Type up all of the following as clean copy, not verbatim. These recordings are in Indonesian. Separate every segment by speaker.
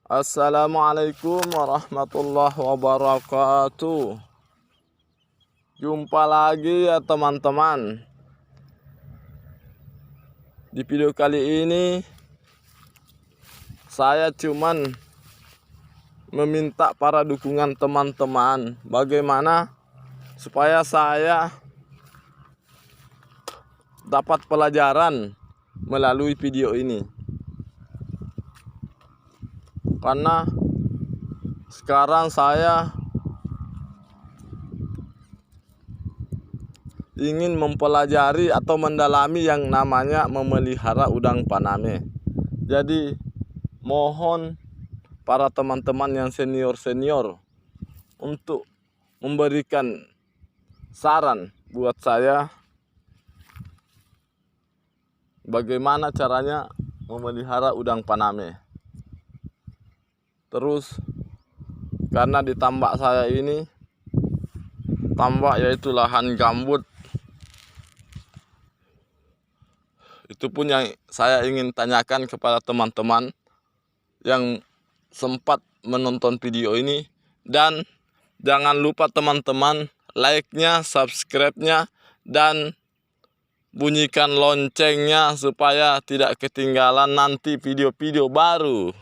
Speaker 1: Assalamualaikum warahmatullahi wabarakatuh. Jumpa lagi ya teman-teman. Di video kali ini saya cuman meminta para dukungan teman-teman bagaimana supaya saya dapat pelajaran melalui video ini. Karena sekarang saya ingin mempelajari atau mendalami yang namanya memelihara udang Paname. Jadi mohon para teman-teman yang senior-senior untuk memberikan saran buat saya bagaimana caranya memelihara udang Paname. Terus karena di tambak saya ini tambak yaitu lahan gambut, itu pun yang saya ingin tanyakan kepada teman-teman yang sempat menonton video ini. Dan jangan lupa teman-teman like-nya, subscribe-nya, dan bunyikan loncengnya supaya tidak ketinggalan nanti video-video baru.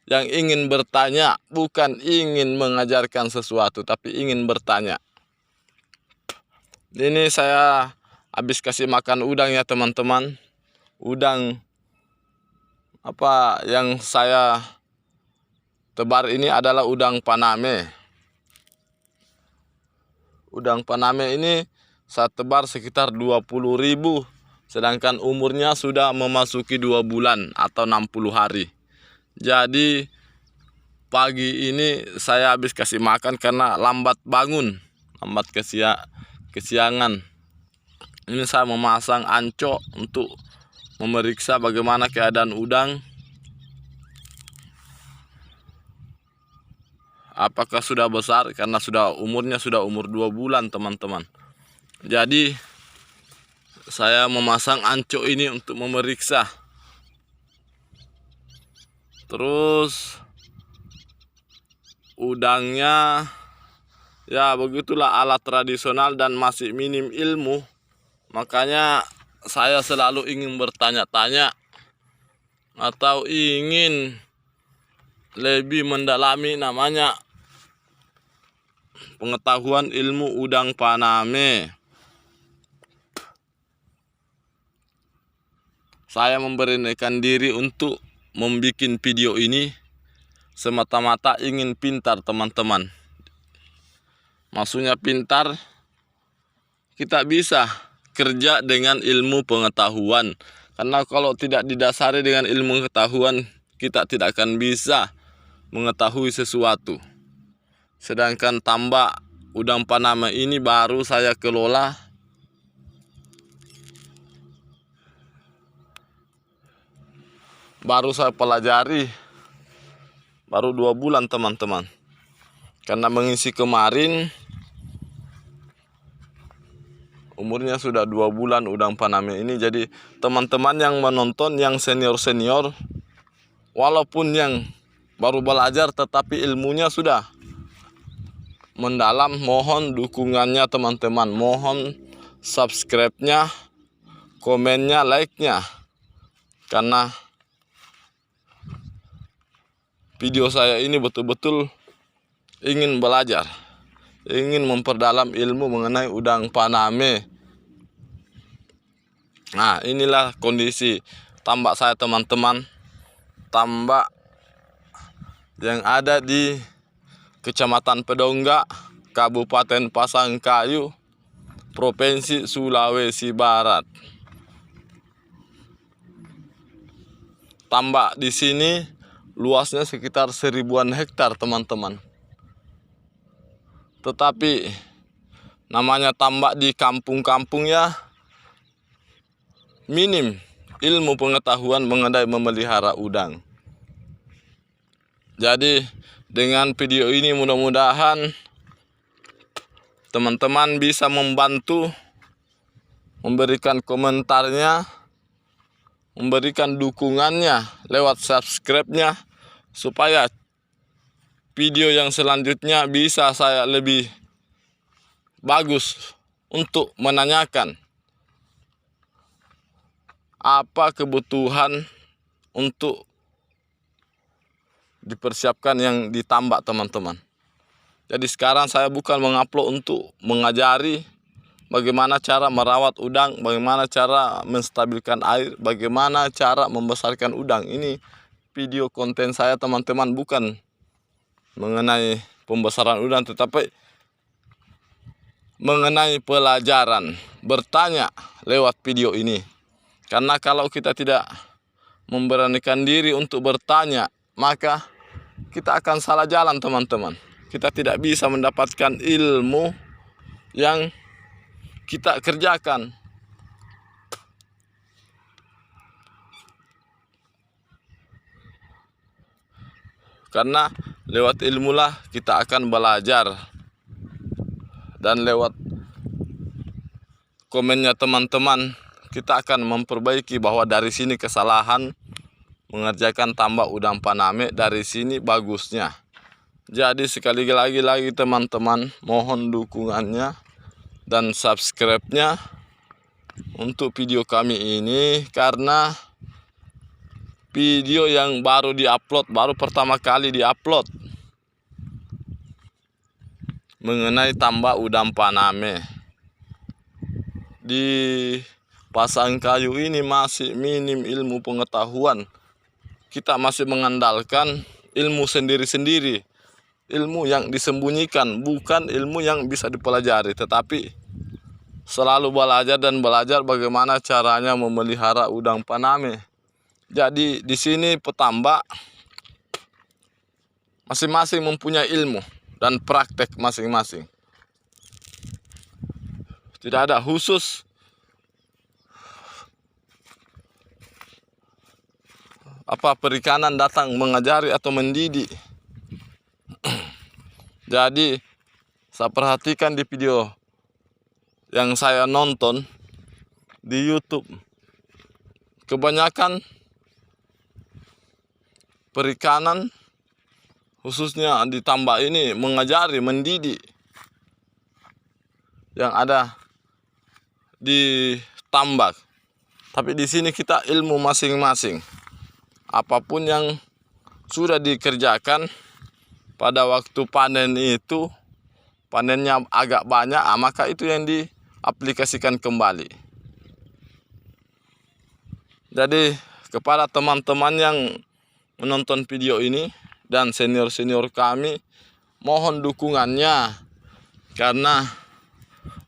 Speaker 1: Yang ingin bertanya, bukan ingin mengajarkan sesuatu, tapi ingin bertanya. Ini saya habis kasih makan udang ya teman-teman. Udang apa yang saya tebar ini adalah udang Paname. Udang Paname ini saya tebar sekitar 20.000, sedangkan umurnya sudah memasuki 2 bulan atau 60 hari. Jadi pagi ini saya habis kasih makan karena lambat bangun, lambat kesiangan. Ini saya memasang ancok untuk memeriksa bagaimana keadaan udang. Apakah sudah besar, karena umurnya sudah umur 2 bulan teman-teman. Jadi saya memasang ancok ini untuk memeriksa. Terus udangnya ya begitulah, alat tradisional dan masih minim ilmu. Makanya saya selalu ingin bertanya-tanya atau ingin lebih mendalami namanya pengetahuan ilmu udang Paname. Saya memberanikan diri untuk membuat video ini semata-mata ingin pintar teman-teman. Maksudnya pintar, kita bisa kerja dengan ilmu pengetahuan. Karena kalau tidak didasari dengan ilmu pengetahuan, kita tidak akan bisa mengetahui sesuatu. Sedangkan tambak udang Paname ini baru saya kelola. Baru saya pelajari, baru 2 bulan teman-teman. Karena mengisi kemarin, umurnya sudah 2 bulan udang Paname ini. Jadi teman-teman yang menonton, yang senior-senior, walaupun yang baru belajar tetapi ilmunya sudah mendalam, mohon dukungannya teman-teman. Mohon subscribe-nya, komennya, like-nya. Karena video saya ini betul-betul ingin belajar, ingin memperdalam ilmu mengenai udang Paname. Nah, inilah kondisi tambak saya teman-teman. Tambak yang ada di Kecamatan Pedonggak, Kabupaten Pasangkayu, Provinsi Sulawesi Barat. Tambak di sini luasnya sekitar 1000-an hektar teman-teman. Tetapi namanya tambak di kampung-kampung ya, minim ilmu pengetahuan mengenai memelihara udang. Jadi dengan video ini mudah-mudahan teman-teman bisa membantu, memberikan komentarnya, memberikan dukungannya lewat subscribe-nya, supaya video yang selanjutnya bisa saya lebih bagus untuk menanyakan apa kebutuhan untuk dipersiapkan yang ditambak teman-teman. Jadi sekarang saya bukan mengupload untuk mengajari bagaimana cara merawat udang, bagaimana cara menstabilkan air, bagaimana cara membesarkan udang. Ini video konten saya teman-teman, bukan mengenai pembesaran udang, tetapi mengenai pelajaran. Bertanya lewat video ini. Karena kalau kita tidak memberanikan diri untuk bertanya, maka kita akan salah jalan teman-teman. Kita tidak bisa mendapatkan ilmu yang kita kerjakan. Karena lewat ilmulah kita akan belajar. Dan lewat komennya teman-teman, kita akan memperbaiki bahwa dari sini kesalahan mengerjakan tambak udang Paname, dari sini bagusnya. Jadi sekali lagi teman-teman, mohon dukungannya dan subscribe-nya untuk video kami ini, karena video yang baru diupload, baru pertama kali diupload mengenai tambak udang Paname. Di Pasangkayu ini masih minim ilmu pengetahuan. Kita masih mengandalkan ilmu sendiri-sendiri, ilmu yang disembunyikan, bukan ilmu yang bisa dipelajari, tetapi selalu belajar dan belajar bagaimana caranya memelihara udang Paname. Jadi di sini petambak masing-masing mempunyai ilmu dan praktek masing-masing. Tidak ada khusus perikanan datang mengajari atau mendidik. Jadi saya perhatikan di video yang saya nonton di YouTube, kebanyakan perikanan khususnya di tambak ini mengajari, mendidik yang ada di tambak. Tapi di sini kita ilmu masing-masing. Apapun yang sudah dikerjakan pada waktu panen itu, panennya agak banyak, maka itu yang diaplikasikan kembali. Jadi kepada teman-teman yang menonton video ini dan senior-senior kami, mohon dukungannya, karena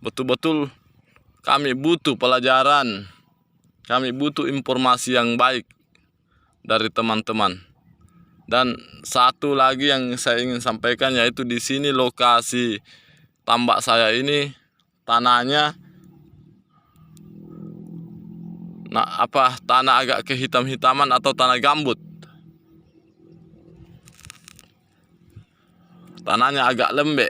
Speaker 1: betul-betul kami butuh pelajaran, kami butuh informasi yang baik dari teman-teman. Dan satu lagi yang saya ingin sampaikan, yaitu di sini lokasi tambak saya ini tanahnya tanah agak kehitam-hitaman atau tanah gambut. Tanahnya agak lembek.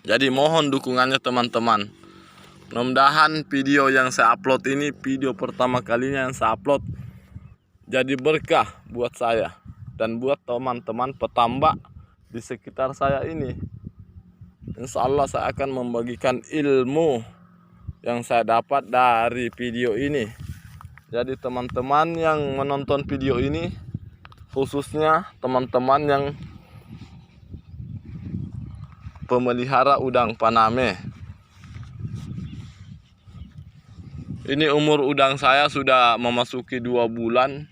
Speaker 1: Jadi mohon dukungannya teman-teman. Mudah-mudahan video yang saya upload ini video pertama kalinya yang saya upload, jadi berkah buat saya dan buat teman-teman petambak di sekitar saya ini. Insya Allah saya akan membagikan ilmu yang saya dapat dari video ini. Jadi teman-teman yang menonton video ini, khususnya teman-teman yang pemelihara udang Paname, ini umur udang saya sudah memasuki 2 bulan.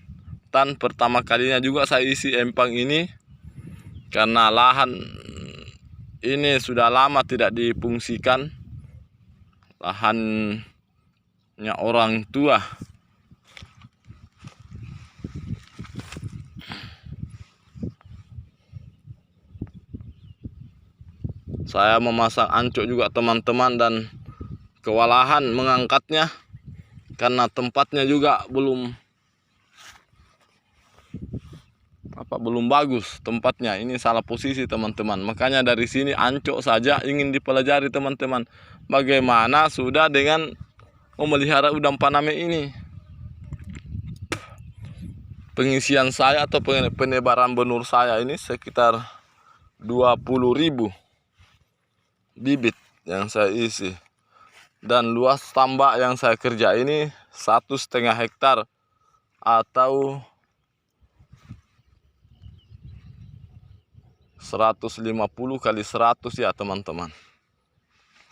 Speaker 1: Dan pertama kalinya juga saya isi empang ini, karena lahan ini sudah lama tidak difungsikan, lahannya orang tua. Saya memasang ancuk juga teman-teman, dan kewalahan mengangkatnya karena tempatnya juga belum bagus tempatnya. Ini salah posisi teman-teman. Makanya dari sini ancuk saja ingin dipelajari teman-teman, bagaimana sudah dengan memelihara udang Paname ini. pengisian saya atau penebaran benur saya ini sekitar 20.000 bibit yang saya isi. Dan luas tambak yang saya kerja ini 1,5 hektar atau 150 kali 100 ya teman-teman.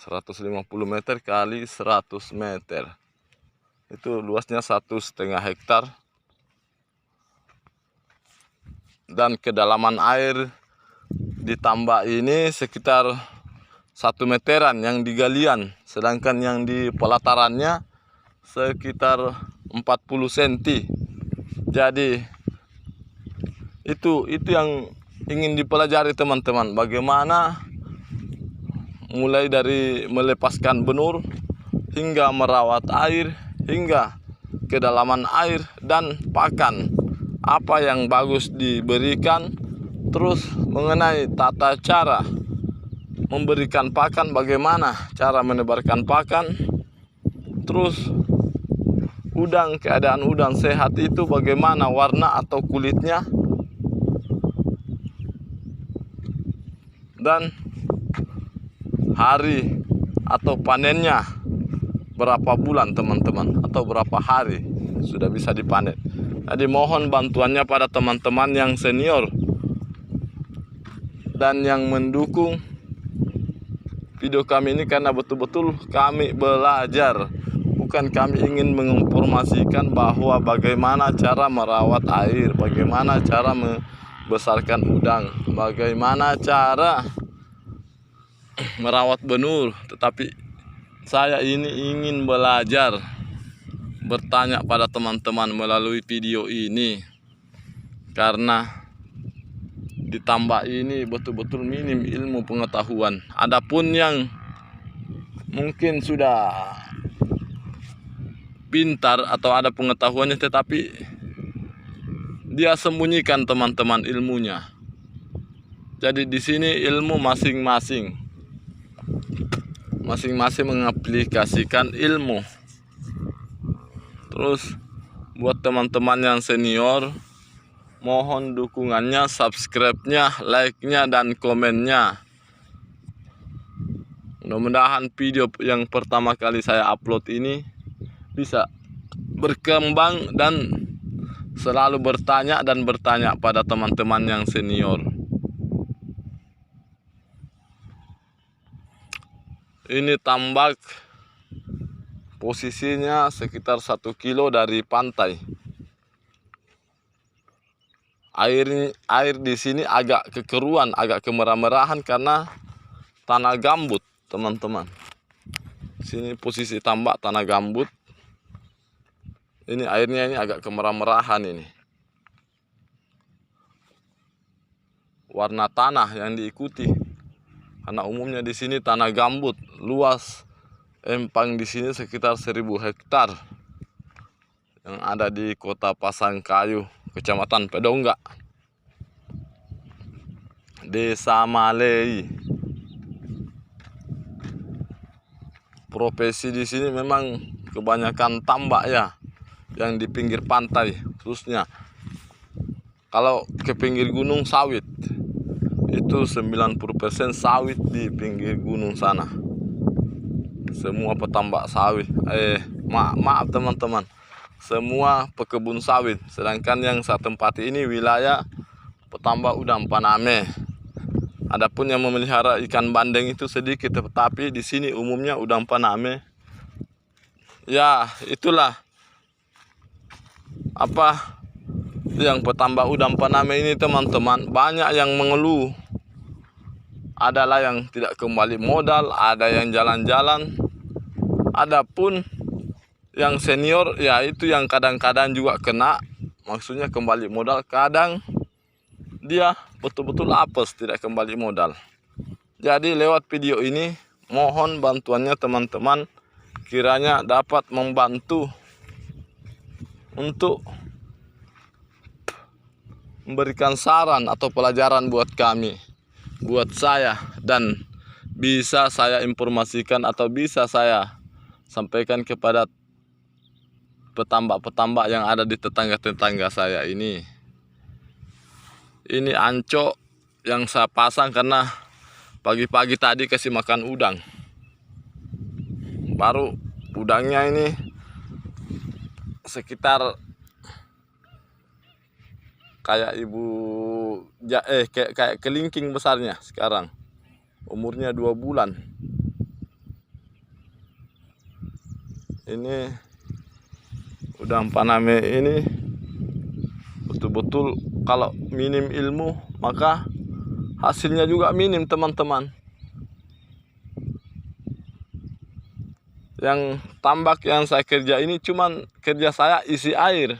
Speaker 1: 150 meter kali 100 meter. Itu luasnya 1,5 hektar. Dan kedalaman air di tambak ini sekitar 1 meteran yang di galian, sedangkan yang di pelatarannya sekitar 40 cm. Jadi itu yang ingin dipelajari teman-teman, bagaimana mulai dari melepaskan benur hingga merawat air, hingga kedalaman air dan pakan apa yang bagus diberikan, terus mengenai tata cara memberikan pakan, bagaimana cara menebarkan pakan, terus udang, keadaan udang sehat itu bagaimana warna atau kulitnya, dan hari atau panennya berapa bulan teman-teman, atau berapa hari sudah bisa dipanen. Jadi mohon bantuannya pada teman-teman yang senior dan yang mendukung video kami ini, karena betul-betul kami belajar, bukan kami ingin menginformasikan bahwa bagaimana cara merawat air, bagaimana cara membesarkan udang, bagaimana cara merawat benur, tetapi saya ini ingin belajar, bertanya pada teman-teman melalui video ini, karena di tambak ini betul-betul minim ilmu pengetahuan. Adapun yang mungkin sudah pintar atau ada pengetahuannya, tetapi dia sembunyikan teman-teman ilmunya. Jadi di sini ilmu masing-masing mengaplikasikan ilmu. Terus buat teman-teman yang senior, mohon dukungannya, subscribe-nya, like-nya, dan komennya. Mudah-mudahan video yang pertama kali saya upload ini bisa berkembang dan selalu bertanya pada teman-teman yang senior. Ini tambak posisinya sekitar 1 kilo dari pantai. Air di sini agak kekeruan, agak kemerah-merahan karena tanah gambut, teman-teman. Sini posisi tambak tanah gambut. Ini airnya ini agak kemerah-merahan ini. Warna tanah yang diikuti. Karena umumnya di sini tanah gambut, luas empang di sini sekitar 1.000 hektar yang ada di Kota Pasangkayu, Kecamatan Pedongga, Desa Malei. Profesi di sini memang kebanyakan tambak ya, yang di pinggir pantai khususnya. Kalau ke pinggir gunung sawit, itu 90% sawit di pinggir gunung sana. Semua petambak sawit, maaf teman-teman, semua pekebun sawit. Sedangkan yang saya tempati ini wilayah petambak udang Paname. Adapun yang memelihara ikan bandeng itu sedikit, tetapi di sini umumnya udang Paname. Ya, itulah apa yang petambak udang Paname ini teman-teman. Banyak yang mengeluh, adalah yang tidak kembali modal, ada yang jalan-jalan. Adapun yang senior ya itu yang kadang-kadang juga kena, maksudnya kembali modal, kadang dia betul-betul apes tidak kembali modal. Jadi lewat video ini mohon bantuannya teman-teman, kiranya dapat membantu untuk memberikan saran atau pelajaran buat kami, buat saya, dan bisa saya informasikan atau bisa saya sampaikan kepada petambak-petambak yang ada di tetangga-tetangga saya ini. Ini ancok yang saya pasang karena pagi-pagi tadi kasih makan udang. Baru udangnya ini sekitar kayak kayak kelingking besarnya sekarang. Umurnya 2 bulan. Ini udang Paname ini betul-betul kalau minim ilmu maka hasilnya juga minim, teman-teman. Yang tambak yang saya kerja ini cuman kerja saya isi air.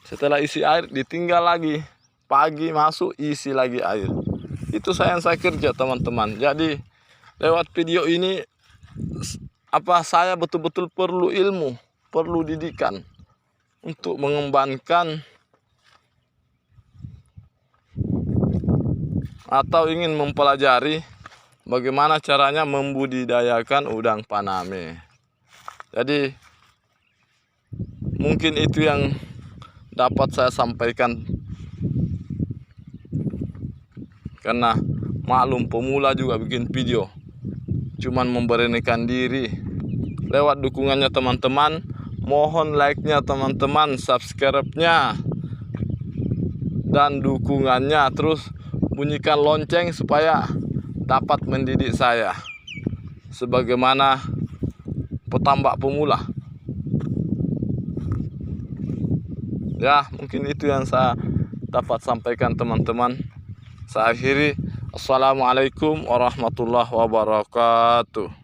Speaker 1: Setelah isi air ditinggal lagi, pagi masuk isi lagi air. Itu yang saya kerja, teman-teman. Jadi lewat video ini saya betul-betul perlu ilmu, perlu didikan untuk mengembangkan atau ingin mempelajari bagaimana caranya membudidayakan udang Paname. Jadi mungkin itu yang dapat saya sampaikan, karena maklum pemula juga bikin video, cuman memberanikan diri. Lewat dukungannya teman-teman, mohon like-nya teman-teman, subscribe-nya dan dukungannya, terus bunyikan lonceng supaya dapat mendidik saya sebagaimana petambak pemula. Ya, mungkin itu yang saya dapat sampaikan, teman-teman. Saya akhiri. Assalamualaikum warahmatullahi wabarakatuh.